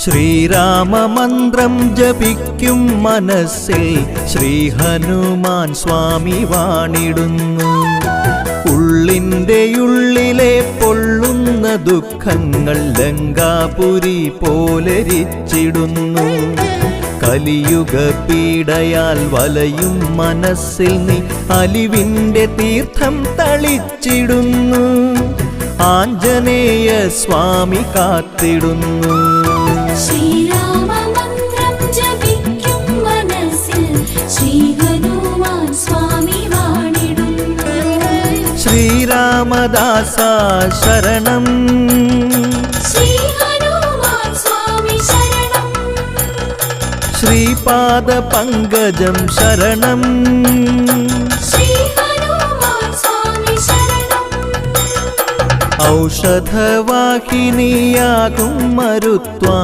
ശ്രീരാമമന്ത്രം ജപിക്കും മനസ്സിൽ ശ്രീ ഹനുമാൻ സ്വാമി വാണിടുന്നു. ഉള്ളിൻ്റെ ഉള്ളിലെ പൊള്ളുന്ന ദുഃഖങ്ങൾ ലങ്കാപുരി പോലെരിച്ചിടുന്നു. കലിയുഗ പീഡയാൽ വലയും മനസ്സിൽ നീ അലിവിൻ്റെ തീർത്ഥം തളിച്ചിടുന്നു. ആഞ്ജനേയ സ്വാമി കാത്തിടുന്നു. ശ്രീരാമമന്ത്രം ജപിക്കും മനസ്സിൽ ശ്രീ ഹനുമാൻ സ്വാമി വാണിടുന്നു. ശ്രീരാമദാസ ശരണം, ശ്രീ ഹനുമാൻ സ്വാമി ശരണം. ശ്രീപാദ പങ്കജം ശരണം, ശ്രീ ഹനുമാൻ സ്വാമി ശരണം. ഔഷധവാഹിനിയാകും മരുത്വാ